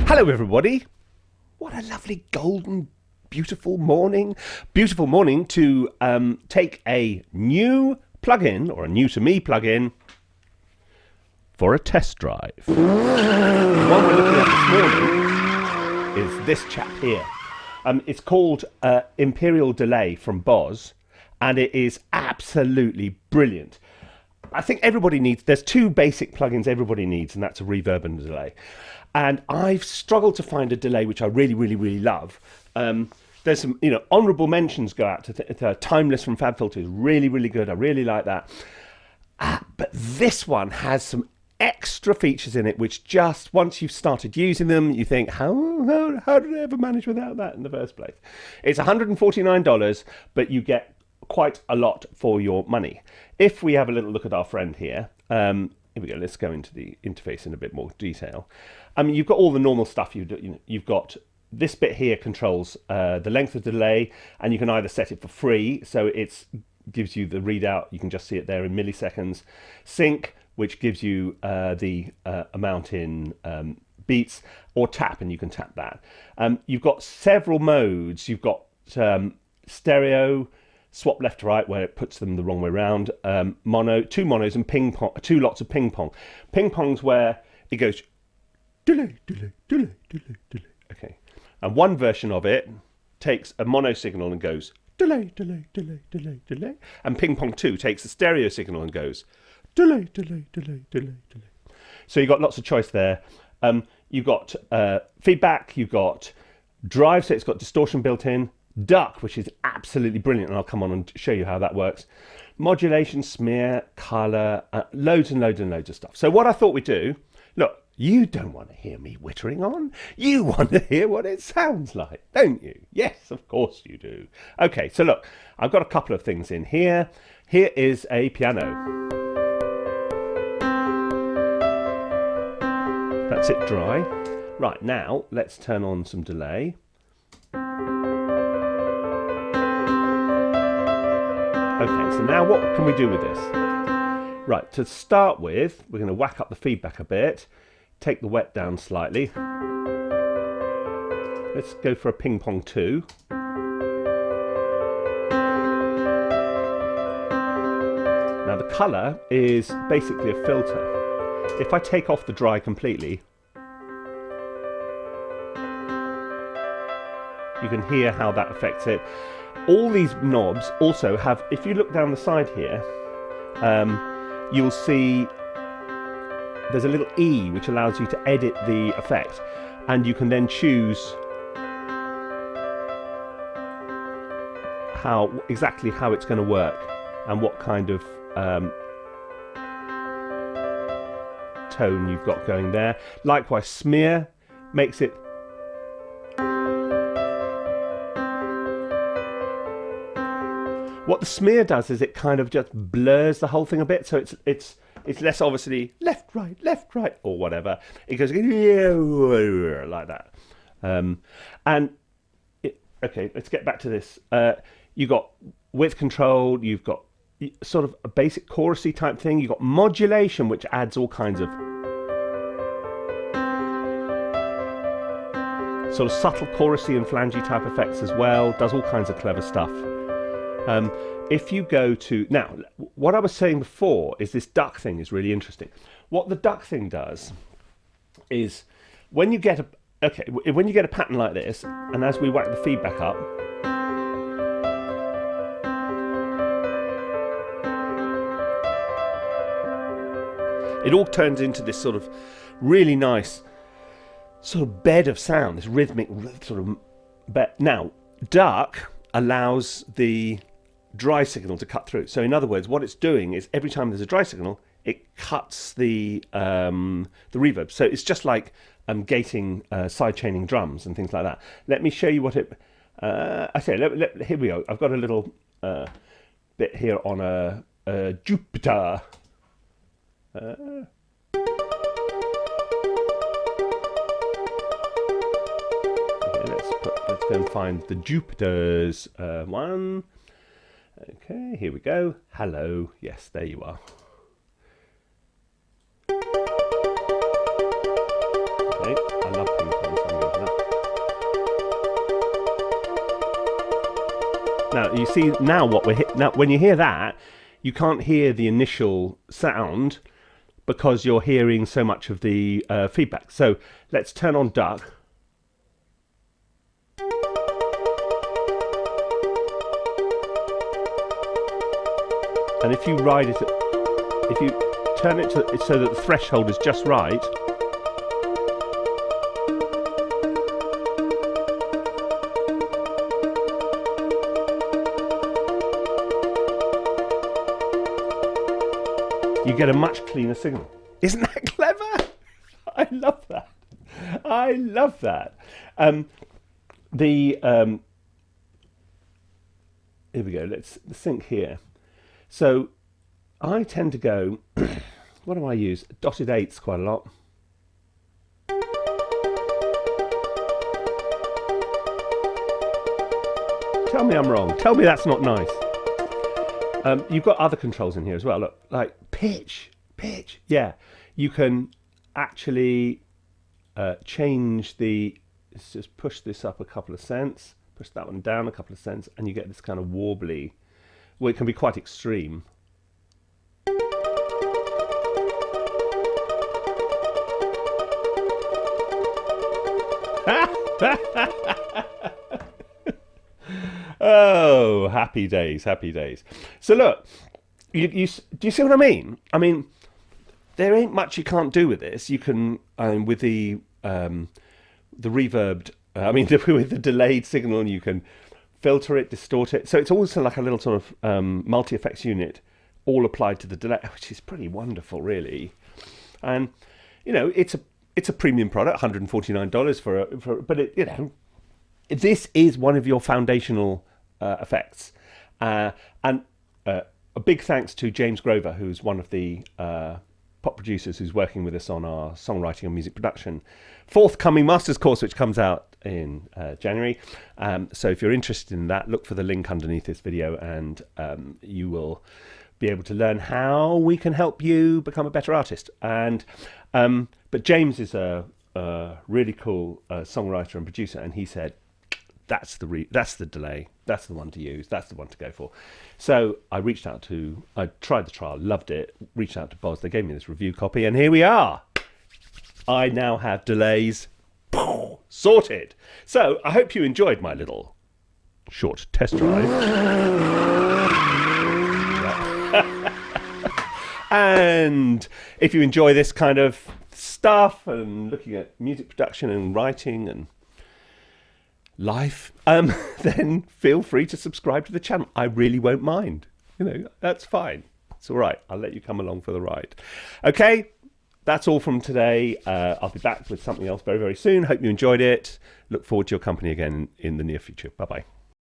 Hello everybody. What a lovely golden beautiful morning. Beautiful morning to take a new plugin, or a new to me plugin, for a test drive. The one we're looking at this morning is this chap here. It's called Imperial Delay from Boz, and it is absolutely brilliant. I think everybody needs, there's two basic plugins everybody needs, and that's a reverb and a delay. And I've struggled to find a delay which I really love. There's some, honourable mentions go out to Timeless from FabFilter. Really good. I really like that. But this one has some extra features in it which just, once you've started using them, you think, how did I ever manage without that in the first place? It's $149, but you get quite a lot for your money. If we have a little look at our friend here, here we go. Let's go into the interface in a bit more detail. You've got all the normal stuff. You've got this bit here controls the length of delay, and you can either set it for free, so it gives you the readout. You can just see it there in milliseconds. Sync, which gives you the amount in beats, or tap, and you can tap that. You've got several modes. You've got stereo, swap left to right, where it puts them the wrong way around, mono, two monos, and ping pong, two lots of ping pong. Ping pong's where it goes delay. Okay, and one version of it takes a mono signal and goes delay, and ping pong 2 takes a stereo signal and goes delay. So you've got lots of choice there. You've got feedback, you've got drive, so it's got distortion built in, duck, which is absolutely brilliant, and I'll come on and show you how that works, modulation, smear, color, loads and loads of stuff. So what I thought we'd do, look, you don't want to hear me whittering on, you want to hear what it sounds like, don't you? Yes, of course you do. Okay, so look, I've got a couple of things in here. Here is a piano. That's it dry. Right, now let's turn on some delay. Okay, so now what can we do with this? Right, to start with, we're going to whack up the feedback a bit, take the wet down slightly. Let's go for a ping pong 2. Now the colour is basically a filter. If I take off the dry completely, you can hear how that affects it. All these knobs also have, if you look down the side here, you'll see there's a little E which allows you to edit the effect, and you can then choose exactly how it's going to work and what kind of tone you've got going there. Likewise, smear makes it what the smear does is it kind of just blurs the whole thing a bit, so it's less obviously left right or whatever. It goes like that. Okay, let's get back to this. You've got width control, you've got sort of a basic chorusy type thing, you've got modulation, which adds all kinds of sort of subtle chorusy and flangey type effects as well, does all kinds of clever stuff. If you go to, now, what I was saying before is this duck thing is really interesting. What the duck thing does is when you get a pattern like this, and as we whack the feedback up, it all turns into this sort of really nice sort of bed of sound, this rhythmic sort of bed. Now, duck allows the dry signal to cut through. So in other words, what it's doing is every time there's a dry signal, it cuts the reverb. So it's just like gating side chaining drums and things like that. Let me show you what it. Here we go. I've got a little bit here on a Jupiter. Let's go and find the Jupiter's one. Okay, here we go. Hello. Yes, there you are. Okay, I love ping pongs. Now you see now what we're now when you hear that, you can't hear the initial sound because you're hearing so much of the feedback. So let's turn on duck. And if you ride it, if you turn it so that the threshold is just right, you get a much cleaner signal. Isn't that clever? I love that. I love that. Here we go. Let's sync here. So I tend to go, what do I use? Dotted eighths quite a lot. Tell me I'm wrong. Tell me that's not nice. You've got other controls in here as well. Look, like pitch. Yeah, you can actually change the. Let's just push this up a couple of cents. Push that one down a couple of cents, and you get this kind of warbly. Well, it can be quite extreme. Oh, happy days, happy days. So look, do you see what I mean? I mean, there ain't much you can't do with this. You can, with the reverbed, with the delayed signal, you can filter it, distort it. So it's also like a little sort of multi-effects unit, all applied to the delay, which is pretty wonderful, really. And you know, it's a premium product, $149 but it, you know, this is one of your foundational effects. And a big thanks to James Grover, who's one of the pop producers who's working with us on our songwriting and music production forthcoming master's course, which comes out in January. So if you're interested in that, look for the link underneath this video, and you will be able to learn how we can help you become a better artist. And but James is a really cool songwriter and producer, and he said that's the delay, that's the one to use, that's the one to go for. So I tried the trial, loved it, reached out to Boz, they gave me this review copy, and here we are. I now have delays sorted. So I hope you enjoyed my little short test drive. And if you enjoy this kind of stuff and looking at music production and writing and life, then feel free to subscribe to the channel. I really won't mind. You know, that's fine. It's all right. I'll let you come along for the ride. Okay, that's all from today. I'll be back with something else very, very soon. Hope you enjoyed it. Look forward to your company again in the near future. Bye-bye.